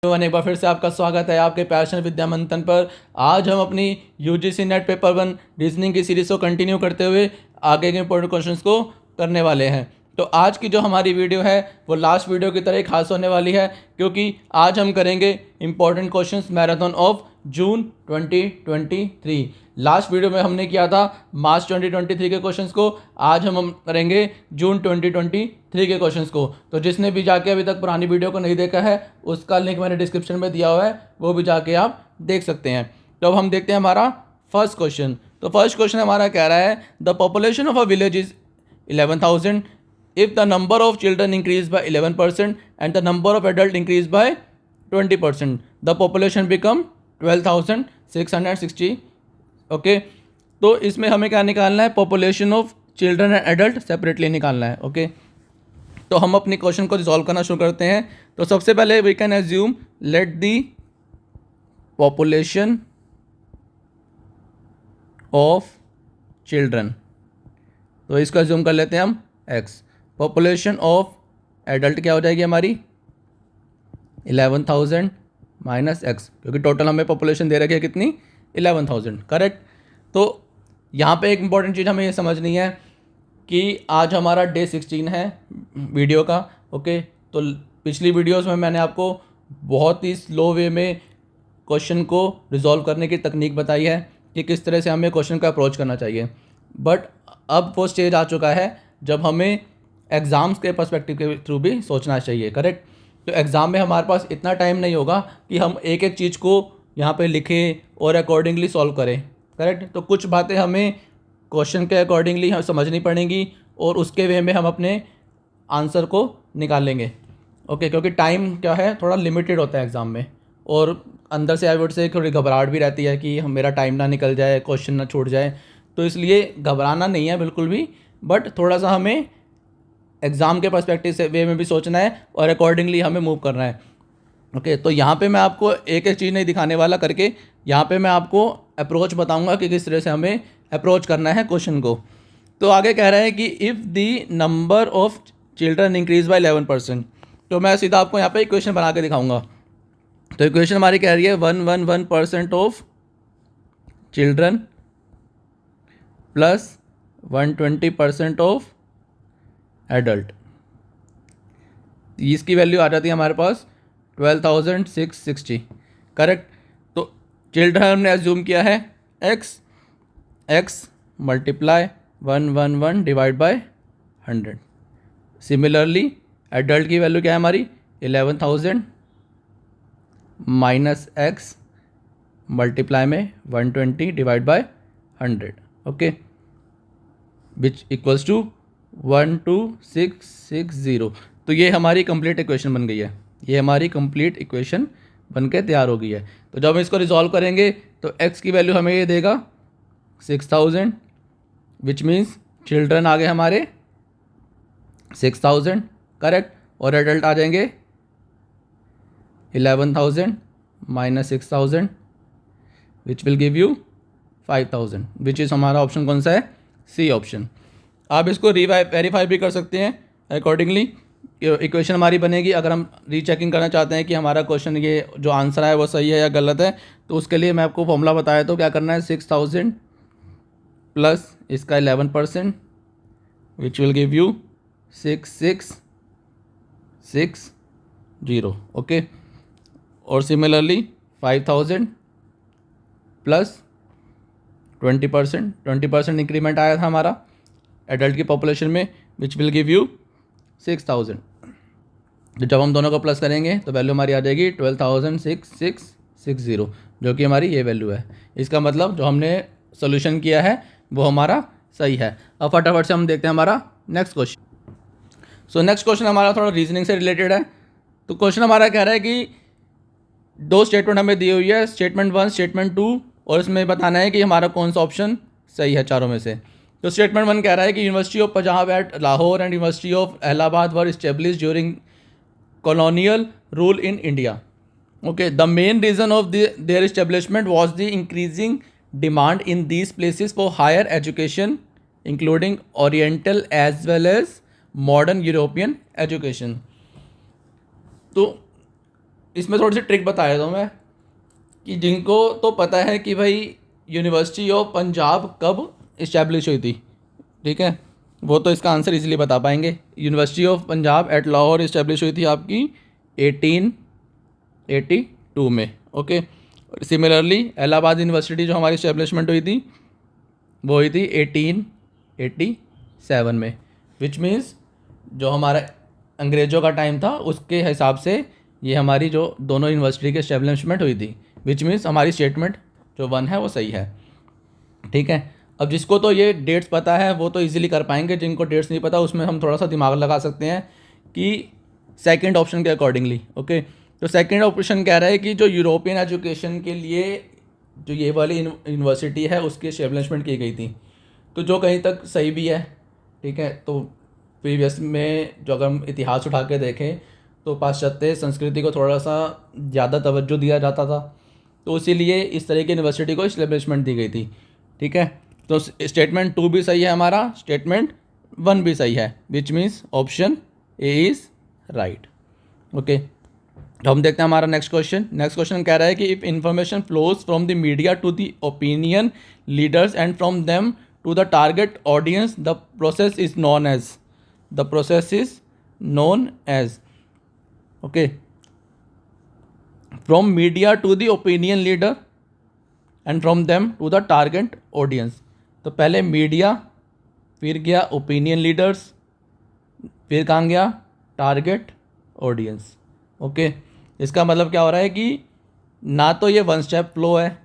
एक बार फिर से आपका स्वागत है आपके पैशन विद्या मंथन पर। आज हम अपनी यूजीसी नेट पेपर 1 रीजनिंग की सीरीज़ को कंटिन्यू करते हुए आगे के इंपॉर्टेंट क्वेश्चंस को करने वाले हैं। तो आज की जो हमारी वीडियो है वो लास्ट वीडियो की तरह खास होने वाली है, क्योंकि आज हम करेंगे important questions marathon of June 2023। Last video में हमने किया था मार्च 2023 के क्वेश्चंस को, आज हम करेंगे जून 2023 के क्वेश्चंस को। तो जिसने भी जाके अभी तक पुरानी वीडियो को नहीं देखा है उसका लिंक मैंने डिस्क्रिप्शन में दिया हुआ है, वो भी जाके आप देख सकते हैं। तो अब हम देखते हैं हमारा फर्स्ट क्वेश्चन। तो फर्स्ट क्वेश्चन हमारा कह रहा है the population of a village is 11,000 if the number of children increase by 11% and the number of adult increase by 20%, the population become 12,660। Okay, तो इसमें हमें क्या निकालना है? Population of children and adult separately निकालना है। ओके, तो हम अपने क्वेश्चन को रिजॉल्व करना शुरू करते हैं। तो सबसे पहले we can assume let the population of children, तो इसको एज्यूम कर लेते हैं हम एक्स। पॉपुलेशन ऑफ एडल्ट क्या हो जाएगी हमारी? 11,000 माइनस एक्स, क्योंकि टोटल हमें पॉपुलेशन दे रखी है कितनी? 11,000। करेक्ट। तो यहाँ पे एक इंपॉर्टेंट चीज़ हमें ये समझनी है कि आज हमारा डे 16 है वीडियो का। ओके, तो पिछली वीडियोस में मैंने आपको बहुत ही स्लो वे में क्वेश्चन को रिजॉल्व करने की तकनीक बताई है कि किस तरह से हमें क्वेश्चन का अप्रोच करना चाहिए। बट अब वो स्टेज आ चुका है जब हमें एग्ज़ाम्स के पर्सपेक्टिव के थ्रू भी सोचना चाहिए। करेक्ट। तो एग्ज़ाम में हमारे पास इतना टाइम नहीं होगा कि हम एक एक चीज़ को यहाँ पे लिखें और अकॉर्डिंगली सॉल्व करें। करेक्ट। तो कुछ बातें हमें क्वेश्चन के अकॉर्डिंगली हम समझनी पड़ेंगी और उसके वे में हम अपने आंसर को निकालेंगे। ओके, क्योंकि टाइम क्या है, थोड़ा लिमिटेड होता है एग्ज़ाम में, और अंदर से आई वुड से थोड़ी घबराहट भी रहती है कि मेरा टाइम ना निकल जाए, क्वेश्चन ना छूट जाए। तो इसलिए घबराना नहीं है बिल्कुल भी, बट थोड़ा सा हमें एग्ज़ाम के पर्सपेक्टिव से वे में भी सोचना है और अकॉर्डिंगली हमें मूव करना है। ओके, तो यहाँ पे मैं आपको एक एक चीज़ नहीं दिखाने वाला करके, यहाँ पे मैं आपको अप्रोच बताऊँगा कि किस तरह से हमें अप्रोच करना है क्वेश्चन को। तो आगे कह रहा है कि if the number of children increase by 11%, तो मैं सीधा आपको यहाँ पे इक्वेशन बना के दिखाऊँगा। तो इक्वेशन हमारी कह रही है 111% of children plus 120% of adult, इसकी वैल्यू आ जाती है हमारे पास 12,660। करेक्ट। तो चिल्ड्रन हमने एज्यूम किया है x multiply 111 divide by 100। Similarly adult की वैल्यू क्या है हमारी? 11,000 माइनस एक्स मल्टीप्लाई में 120 divide by 100। Okay, which equals to 12,660। तो ये हमारी कंप्लीट इक्वेशन बन गई है, ये हमारी कंप्लीट इक्वेशन बन के तैयार हो गई है। तो जब हम इसको रिजॉल्व करेंगे तो x की वैल्यू हमें ये देगा 6,000, विच मीन्स चिल्ड्रन आ गए हमारे 6,000। करेक्ट। और एडल्ट आ जाएंगे 11,000 minus 6,000, which will give you 5,000, which is हमारा ऑप्शन कौन सा है? C option. आप इसको वेरीफाई भी कर सकते हैं अकॉर्डिंगली, इक्वेशन हमारी बनेगी। अगर हम रीचेकिंग करना चाहते हैं कि हमारा क्वेश्चन ये जो आंसर है वो सही है या गलत है, तो उसके लिए मैं आपको फॉर्मूला बताया तो क्या करना है? 6,000 प्लस इसका 11% विच विल गिव यू 6,660। ओके, और सिमिलरली 5,000 प्लस 20% इंक्रीमेंट आया था हमारा एडल्ट की पॉपुलेशन में, विच विल गिव यू 6,000। तो जब हम दोनों को प्लस करेंगे तो वैल्यू हमारी आ जाएगी 12,660, जो कि हमारी ये वैल्यू है। इसका मतलब जो हमने सोल्यूशन किया है वो हमारा सही है। अब फटाफट से हम देखते हैं हमारा next question. So next question हमारा थोड़ा रीजनिंग से रिलेटेड है। तो क्वेश्चन हमारा कह रहा है कि दो स्टेटमेंट हमें दी हुई है, स्टेटमेंट 1 स्टेटमेंट 2, और इसमें बताना है कि हमारा कौन सा ऑप्शन सही है चारों में से। तो स्टेटमेंट 1 कह रहा है कि university of Punjab at Lahore and university of Allahabad were establish during colonial rule in India. Okay, the main reason of their establishment was the increasing demand in these places for higher education including oriental as well as modern European education. तो इसमें थोड़ी सी trick बता देता हूँ मैं कि जिनको तो पता है कि भाई यूनिवर्सिटी ऑफ पंजाब कब इस्टेब्लिश हुई थी, ठीक है, वो तो इसका आंसर इजीली बता पाएंगे। University of Punjab at Lahore establish हुई थी आपकी 1882 में। ओके, सिमिलरली इलाहाबाद यूनिवर्सिटी जो हमारी इस्टेब्लिशमेंट हुई थी वो हुई थी 1887 में, विच मीन्स जो हमारा अंग्रेज़ों का टाइम था उसके हिसाब से ये हमारी जो दोनों यूनिवर्सिटी की इस्टेब्लिशमेंट हुई थी, विच मीन्स हमारी स्टेटमेंट जो वन है वो सही है। ठीक है, अब जिसको तो ये डेट्स पता है वो तो इजीली कर पाएंगे, जिनको डेट्स नहीं पता उसमें हम थोड़ा सा दिमाग लगा सकते हैं कि सेकंड ऑप्शन के अकॉर्डिंगली। ओके, तो सेकंड ऑप्शन कह रहा है कि जो यूरोपियन एजुकेशन के लिए जो ये वाली यूनिवर्सिटी है उसकी इस्टेब्लिशमेंट की गई थी, तो जो कहीं तक सही भी है। ठीक है, तो प्रीवियस में जो अगर हम इतिहास उठा के देखें तो पाश्चात्य संस्कृति को थोड़ा सा ज़्यादा तवज्जो दिया जाता था, तो इसीलिए इस तरह की यूनिवर्सिटी को इस्टेब्लिशमेंट दी गई थी। ठीक है, तो स्टेटमेंट 2 भी सही है हमारा, स्टेटमेंट 1 भी सही है, which means option A is right. Okay, तो हम देखते हैं हमारा नेक्स्ट क्वेश्चन। नेक्स्ट क्वेश्चन कह रहा है कि if information flows from the media to the opinion leaders and from them to the target audience the process is known as, the process is known as. Okay, from media to the opinion leader and from them to the target audience, तो पहले media, फिर गया opinion leaders, फिर कहाँ गया target audience. Okay, इसका मतलब क्या हो रहा है कि ना तो ये 1 स्टेप फ्लो है,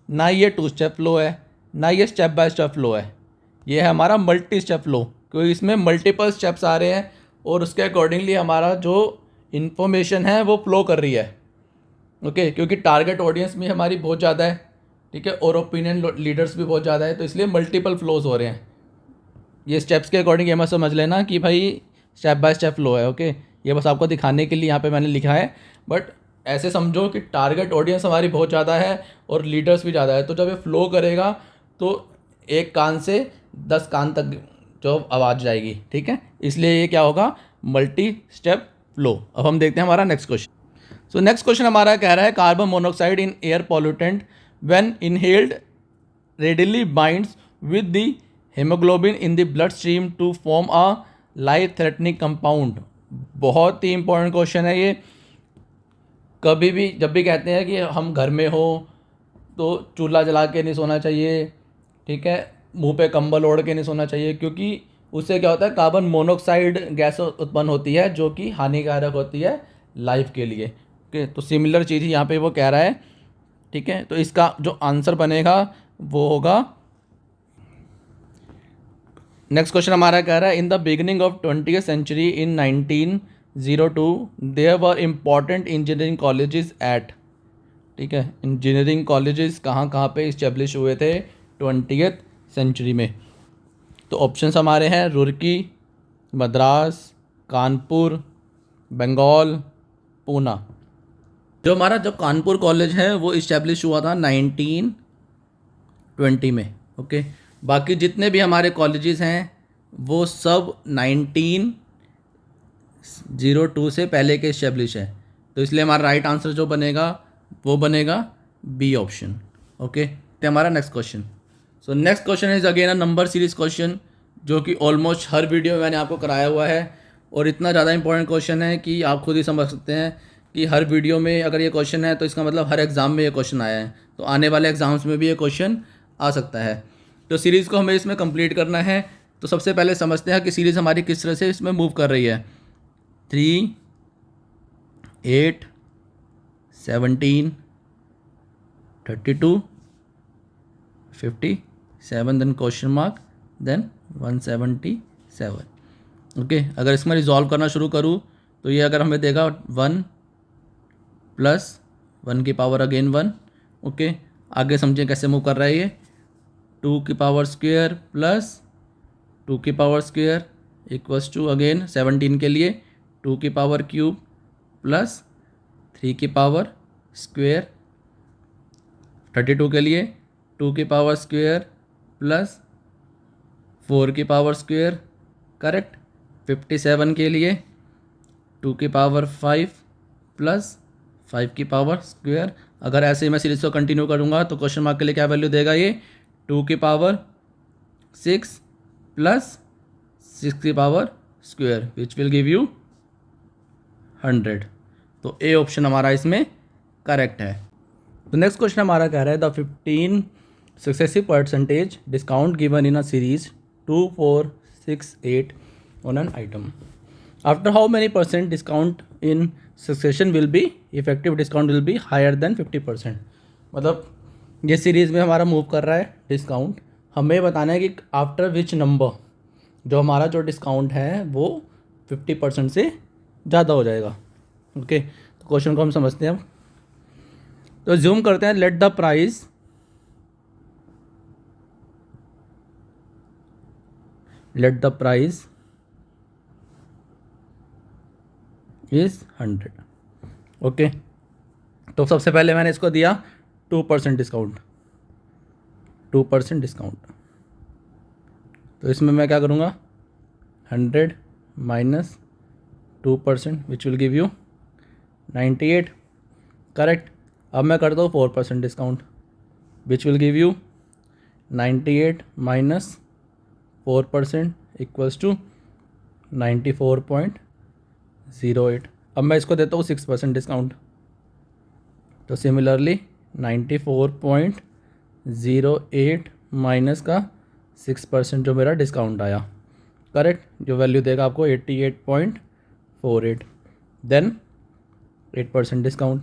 ना ये 2 स्टेप फ्लो है, ना ये स्टेप बाय स्टेप फ्लो है, ये है हमारा मल्टी स्टेप फ्लो, क्योंकि इसमें मल्टीपल स्टेप्स आ रहे हैं और उसके अकॉर्डिंगली हमारा जो इन्फॉर्मेशन है वो फ्लो कर रही है। ओके, क्योंकि टारगेट ऑडियंस भी हमारी बहुत ज़्यादा है, ठीक है, और ओपिनियन लीडर्स भी बहुत ज़्यादा है, तो इसलिए मल्टीपल फ्लोज हो रहे हैं। ये स्टेप्स के अकॉर्डिंग ये मत समझ लेना कि भाई स्टेप बाय स्टेप फ्लो है। ओके, ये बस आपको दिखाने के लिए यहाँ पे मैंने लिखा है, बट ऐसे समझो कि टारगेट ऑडियंस हमारी बहुत ज़्यादा है और लीडर्स भी ज़्यादा है, तो जब ये फ्लो करेगा तो एक कान से 10 कान तक जो आवाज़ जाएगी। ठीक है, इसलिए ये क्या होगा, मल्टी स्टेप फ्लो। अब हम देखते हैं हमारा next question. So next question हमारा कह रहा है carbon monoxide in air pollutant when inhaled readily binds with the hemoglobin in the bloodstream to form a life threatening compound। बहुत ही इंपॉर्टेंट क्वेश्चन है ये। कभी भी जब भी कहते हैं कि हम घर में हो तो चूल्हा जला के नहीं सोना चाहिए, ठीक है, मुंह पे कंबल ओढ़ के नहीं सोना चाहिए, क्योंकि उससे क्या होता है, कार्बन मोनोऑक्साइड गैस उत्पन्न होती है जो कि हानिकारक होती है लाइफ के लिए। ओके, तो सिमिलर चीज़ यहाँ पे वो कह रहा है। ठीक है, तो इसका जो आंसर बनेगा वो होगा, नेक्स्ट क्वेश्चन हमारा कह रहा है in the beginning of 20th century in 1902 there were important engineering colleges at. ठीक है, इंजीनियरिंग कॉलेजेस कहाँ कहाँ पे इस्टेब्लिश हुए थे 20th सेंचुरी में, तो ऑप्शंस हमारे हैं रुड़की, मद्रास, कानपुर, बंगाल, पूना। जो हमारा जो कानपुर कॉलेज है वो इस्टेब्लिश हुआ था 1920 में। ओके, बाकी जितने भी हमारे कॉलेजेस हैं वो सब 1902 से पहले के इस्टेब्लिश है, तो इसलिए हमारा राइट आंसर जो बनेगा वो बनेगा बी ऑप्शन। ओके, तो हमारा next question. So next question is again a number series question, जो कि ऑलमोस्ट हर वीडियो में मैंने आपको कराया हुआ है, और इतना ज़्यादा इंपॉर्टेंट क्वेश्चन है कि आप खुद ही समझ सकते हैं कि हर वीडियो में अगर ये क्वेश्चन है तो इसका मतलब हर एग्ज़ाम में ये क्वेश्चन आया है, तो आने वाले एग्ज़ाम्स में भी ये क्वेश्चन आ सकता है। तो सीरीज़ को हमें इसमें कंप्लीट करना है, तो सबसे पहले समझते हैं कि सीरीज़ हमारी किस तरह से इसमें मूव कर रही है। 3, 8, 17, 32, 57, then question mark, then 177। Okay, अगर इसमें रिजॉल्व करना शुरू करूँ तो ये अगर हमें देगा 1 + 1 की पावर अगेन 1। ओके, आगे समझें कैसे मूव कर रहा है ये, 2 की पावर स्क्वायर प्लस 2 की power square equals to again 17 के लिए 2 की पावर क्यूब प्लस 3 की पावर स्क्वायर, 32 के लिए 2 की पावर स्क्वायर प्लस 4 की पावर स्क्वायर, करेक्ट। 57 के लिए 2 की पावर 5 प्लस 5 की पावर स्क्वायर। अगर ऐसे ही मैं सीरीज को कंटिन्यू करूँगा तो क्वेश्चन मार्क के लिए क्या वैल्यू देगा ये, 2 की पावर 6 प्लस 6 की power square which will give you 100। तो ए ऑप्शन हमारा इसमें करेक्ट है। तो नेक्स्ट क्वेश्चन हमारा कह रहा है the 15 successive percentage discount given in a series 2, 4, 6, 8 on an item. After how many percent discount in succession will be effective discount will be higher than 50%। मतलब ये सीरीज़ में हमारा मूव कर रहा है डिस्काउंट, हमें बताना है कि आफ्टर विच नंबर जो हमारा जो डिस्काउंट है वो 50% से ज़्यादा हो जाएगा। ओके, तो क्वेश्चन को हम समझते हैं अब। तो जूम करते हैं, let the price is 100। Okay, तो सबसे पहले मैंने इसको दिया 2% डिस्काउंट, 2% डिस्काउंट। तो इसमें मैं क्या करूँगा, 100 minus 2% which will give you 98, correct. अब मैं करता हूँ 4% discount which will give you 98 minus 4% equals to 94.08। अब मैं इसको देता हूँ 6% डिस्काउंट, तो सिमिलरली 94.08 माइनस का 6% जो मेरा डिस्काउंट आया, करेक्ट, जो वैल्यू देगा आपको 88.48। देन 8% डिस्काउंट,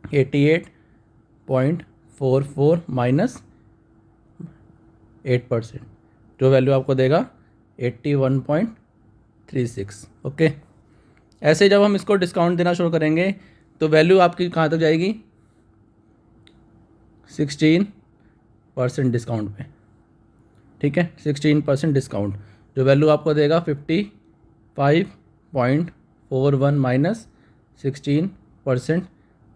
88.44 माइनस 8%, जो वैल्यू आपको देगा 81.36। ओके, ऐसे जब हम इसको डिस्काउंट देना शुरू करेंगे तो वैल्यू आपकी कहाँ तक जाएगी, 16% डिस्काउंट पे, ठीक है, 16% डिस्काउंट, जो वैल्यू आपको देगा 55.41 minus 16%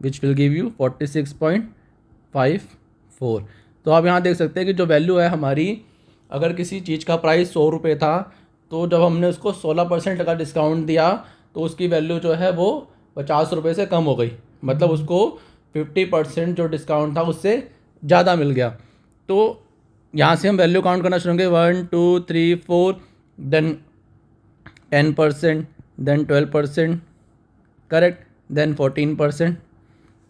which will give you 46.54। तो आप यहाँ देख सकते हैं कि जो वैल्यू है हमारी, अगर किसी चीज़ का प्राइस 100 रुपये था तो जब हमने उसको 16% का डिस्काउंट दिया तो उसकी वैल्यू जो है वो 50 रुपये से कम हो गई, मतलब उसको 50% जो डिस्काउंट था उससे ज़्यादा मिल गया। तो यहाँ से हम वैल्यू काउंट करना शुरू करेंगे, 1, 2, 3, 4, देन 10%, देन 12%, करेक्ट, देन 14%।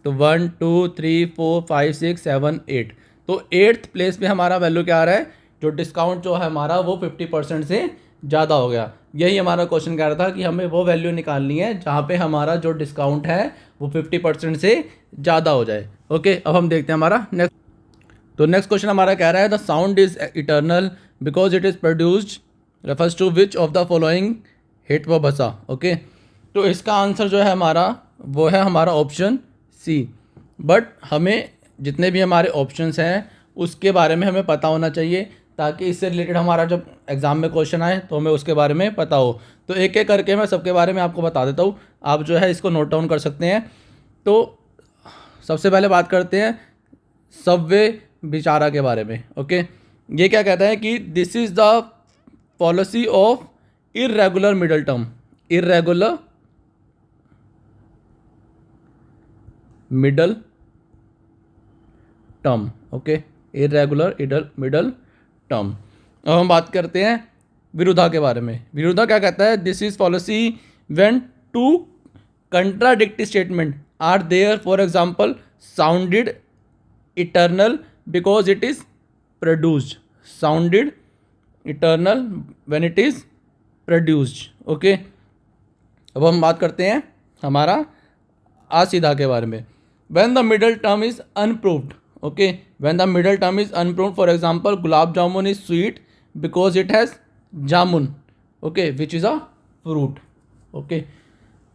तो 1, 2, 3, 4, 5, 6, 7, 8। तो 8th प्लेस पे हमारा वैल्यू क्या आ रहा है, जो डिस्काउंट जो है हमारा वो 50% से ज़्यादा हो गया। यही हमारा क्वेश्चन कह रहा था कि हमें वो वैल्यू निकालनी है जहाँ पे हमारा जो डिस्काउंट है वो 50% से ज़्यादा हो जाए। ओके, अब हम देखते हैं हमारा नेक्स्ट। तो नेक्स्ट क्वेश्चन हमारा कह रहा है the sound is eternal because it is produced refers to which of the following हिट व बसा। ओके, तो इसका आंसर जो है हमारा वो है हमारा ऑप्शन सी। बट हमें जितने भी हमारे ऑप्शंस हैं उसके बारे में हमें पता होना चाहिए ताकि इससे रिलेटेड हमारा जब एग्ज़ाम में क्वेश्चन आए तो हमें उसके बारे में पता हो। तो एक एक करके मैं सबके बारे में आपको बता देता हूँ, आप जो है इसको नोट डाउन कर सकते हैं। तो सबसे पहले बात करते हैं सबवे बिचारा के बारे में। ओके, ये क्या कहता है कि this is the policy of irregular middle term, irregular middle term. Okay, irregular middle term. अब हम बात करते हैं विरुद्धा के बारे में। विरुद्धा क्या कहता है, this is policy when two contradictory statement are there, for example sounded eternal because it is produced, sounded eternal when it is produced. Okay, अब हम बात करते हैं हमारा असीधा के बारे में। When the middle term is unproved, okay, when the middle term is unproved, for example gulab jamun is sweet because it has jamun, okay, which is a fruit. Okay,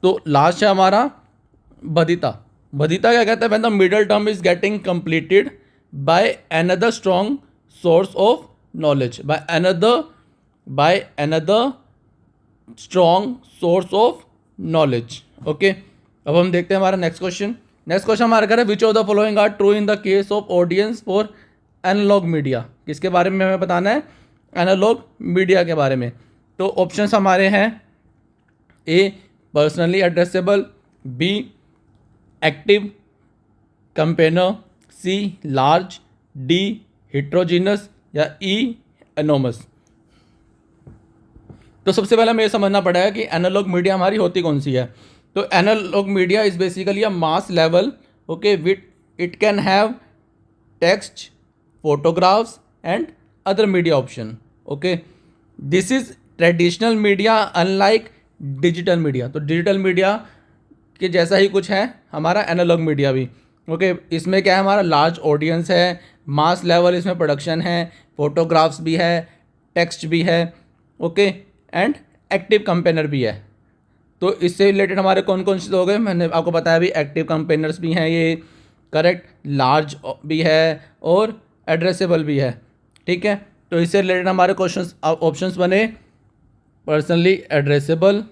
तो लास्ट है हमारा बधिता। बधिता क्या कहता है, when the middle term is getting completed by another strong source of knowledge, by another strong source of knowledge. Okay, अब हम देखते हैं हमारा नेक्स्ट क्वेश्चन। नेक्स्ट क्वेश्चन हमारा कह रहा है which of the following are true in the case of audience for analog media. किसके बारे में हमें बताना है, एनालॉग मीडिया के बारे में। तो ऑप्शंस हमारे हैं, A personally addressable, B active campaigner, C large, D heterogeneous या ई एनोमस। तो सबसे पहले हमें ये समझना पड़ेगा कि एनालॉग मीडिया हमारी होती कौन सी है। तो analog media is basically a mass level, okay, with it can have text, photographs and other media option, okay. This is traditional media unlike digital media. तो डिजिटल मीडिया के जैसा ही कुछ है हमारा एनालॉग मीडिया भी, ओके। इसमें क्या है, हमारा लार्ज ऑडियंस है, मास लेवल इसमें प्रोडक्शन है, फोटोग्राफ्स भी है, टेक्स्ट भी है, ओके, एंड एक्टिव कंपेनर भी है। तो इससे रिलेटेड हमारे कौन कौन से हो गए, मैंने आपको बताया भी, एक्टिव कंपेनर्स भी हैं ये, करेक्ट, लार्ज भी है और एड्रेसेबल भी है, ठीक है। तो इससे रिलेटेड हमारे क्वेश्चंस ऑप्शंस बने personally addressable,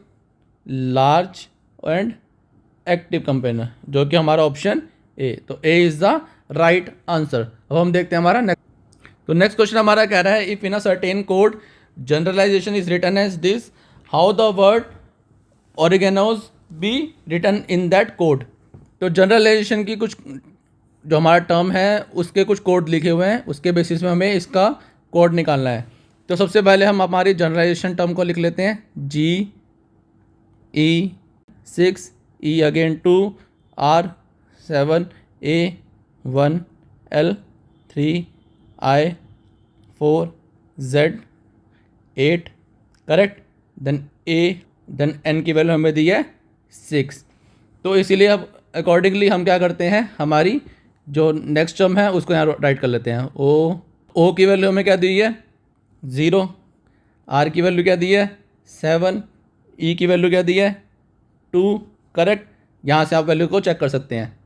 large and active campaigner, जो कि हमारा ऑप्शन ए। तो A is the right answer. अब हम देखते हैं हमारा नेक्स्ट। तो नेक्स्ट क्वेश्चन हमारा कह रहा है, if in a certain code generalization is written as this, how the word ऑरिगेनोज be written in that code. तो जनरलाइजेशन की कुछ जो हमारा टर्म है उसके कुछ कोड लिखे हुए हैं, उसके बेसिस में हमें इसका कोड निकालना है। तो सबसे पहले हम हमारी जनरलाइजेशन टर्म को लिख लेते हैं, G E 6 E again 2 R 7 A 1 L 3 I 4 Z 8, correct, then N की वैल्यू हमें दी है 6। तो इसीलिए अब अकॉर्डिंगली हम क्या करते हैं, हमारी जो नेक्स्ट टर्म है उसको यहाँ राइट कर लेते हैं। ओ की वैल्यू हमें क्या दी है 0, आर की वैल्यू क्या दी है 7, ई की वैल्यू क्या दी है 2, करेक्ट। यहाँ से आप वैल्यू को चेक कर सकते हैं,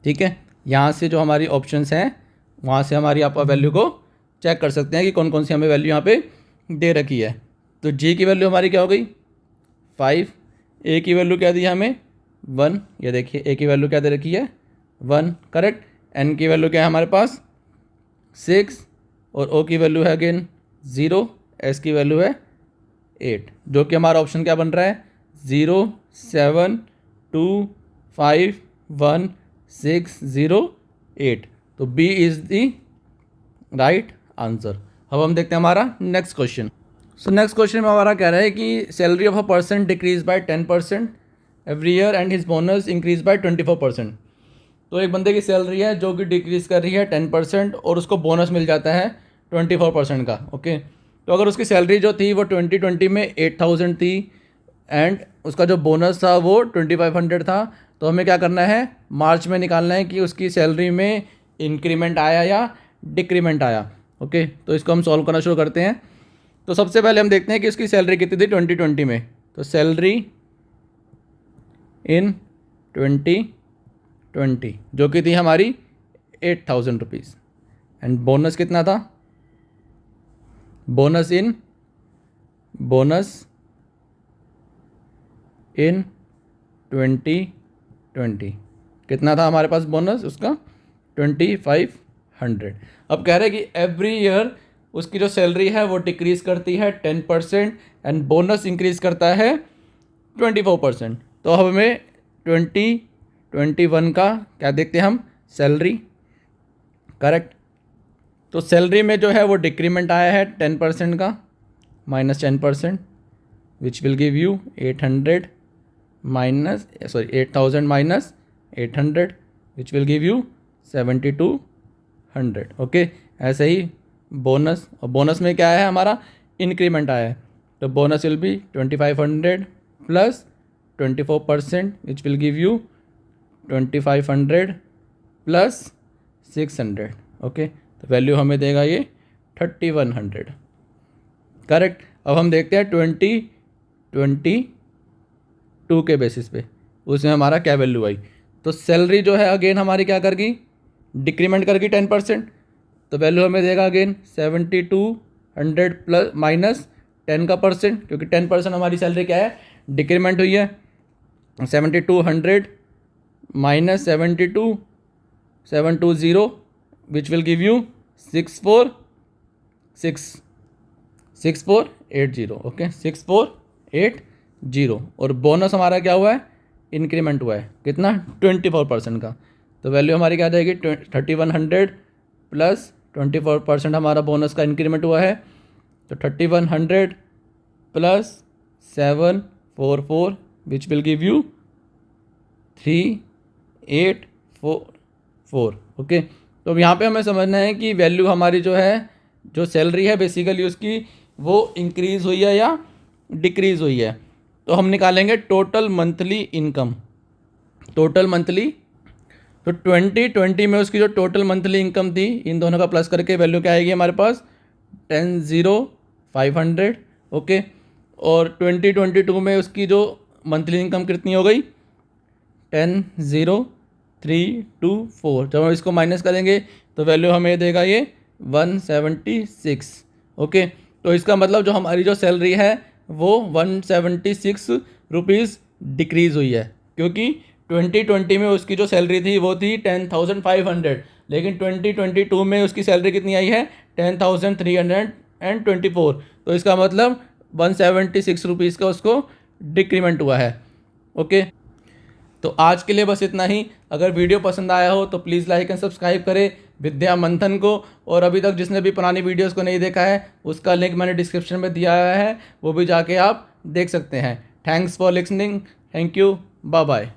ठीक है। यहाँ से जो हमारी ऑप्शंस हैं वहाँ से हमारी आप वैल्यू को चेक कर सकते हैं कि कौन कौन सी हमें वैल्यू यहाँ पे दे रखी है। तो जी की वैल्यू हमारी क्या हो गई 5, ए की वैल्यू क्या दी है हमें 1, ये देखिए ए की वैल्यू क्या दे रखी है 1, करेक्ट। एन की वैल्यू क्या है हमारे पास 6 और ओ की वैल्यू है अगेन 0, एस की वैल्यू है 8, जो कि हमारा ऑप्शन क्या बन रहा है 0 7 2 5 1 6 0 8। तो B is the right answer. अब हम देखते हैं हमारा next question. So next question में हमारा कह रहा है कि salary of a person decrease by 10% every year and his bonus increase by 24%। तो एक बंदे की सैलरी है जो कि डिक्रीज़ कर रही है 10% और उसको बोनस मिल जाता है 24% का, ओके। तो अगर उसकी सैलरी जो थी वो 2020 में 8000 थी एंड उसका जो बोनस था वो 2500 था, तो हमें क्या करना है, मार्च में निकालना है कि उसकी सैलरी में इंक्रीमेंट आया या डिक्रीमेंट आया, ओके। तो इसको हम सॉल्व करना शुरू करते हैं। तो सबसे पहले हम देखते हैं कि उसकी सैलरी कितनी थी 2020 में। तो सैलरी इन 2020 जो कि थी हमारी 8000 रुपीज़ एंड बोनस कितना था, बोनस इन 2020 कितना था हमारे पास बोनस उसका 2500। अब कह रहे हैं कि एवरी ईयर उसकी जो सैलरी है वो डिक्रीज़ करती है 10% एंड बोनस इंक्रीज़ करता है 24%। तो अब हमें 2021 का क्या देखते हैं हम, सैलरी, करेक्ट। तो सैलरी में जो है वो डिक्रीमेंट आया है 10% का, -10%, विच will give you 800 8000 minus 800 which will give you 7200, okay. ऐसे ही बोनस, और बोनस में क्या है हमारा इंक्रीमेंट आया है, तो bonus will be 2500 plus 24% which will give you 2500 plus 600, okay. तो वैल्यू हमें देगा ये 3100, करेक्ट। अब हम देखते हैं 2022 के बेसिस पे उसमें हमारा क्या वैल्यू आई। तो सैलरी जो है अगेन हमारी क्या कर गई, डिक्रीमेंट कर गई 10%, तो वैल्यू हमें देगा अगेन 7200 प्लस माइनस 10 का परसेंट, क्योंकि 10% हमारी सैलरी क्या है डिक्रीमेंट हुई है। 7200 minus 720 which will give you 6480, okay 6480। और बोनस हमारा क्या हुआ है इंक्रीमेंट हुआ है, कितना 24% का। तो वैल्यू हमारी क्या आ जाएगी 3100 प्लस 24% हमारा बोनस का इंक्रीमेंट हुआ है, तो 3100 plus 744 which will give you 3844। Okay, तो यहाँ पे हमें समझना है कि वैल्यू हमारी जो है, जो सैलरी है बेसिकली उसकी, वो इंक्रीज़ हुई है या डिक्रीज़ हुई है। तो हम निकालेंगे total monthly income. Total monthly, तो 2020 में उसकी जो टोटल मंथली इनकम थी, इन दोनों का प्लस करके वैल्यू क्या आएगी हमारे पास 10,500। ओके, और 2022 में उसकी जो मंथली इनकम कितनी हो गई 10,324। जब हम इसको माइनस करेंगे तो वैल्यू हमें देगा ये 176। ओके, तो इसका मतलब जो हमारी जो सैलरी है वो 176 रुपीज़ डिक्रीज़ हुई है, क्योंकि 2020 में उसकी जो सैलरी थी वो थी 10,500, लेकिन 2022 में उसकी सैलरी कितनी आई है 10,324। तो इसका मतलब 176 रुपीज़ का उसको डिक्रीमेंट हुआ है। ओके, तो आज के लिए बस इतना ही। अगर वीडियो पसंद आया हो तो प्लीज़ लाइक एंड सब्सक्राइब करें विद्या मंथन को, और अभी तक जिसने भी पुरानी वीडियोस को नहीं देखा है उसका लिंक मैंने डिस्क्रिप्शन में दिया है, वो भी जाके आप देख सकते हैं। Thanks for listening, thank you, bye bye.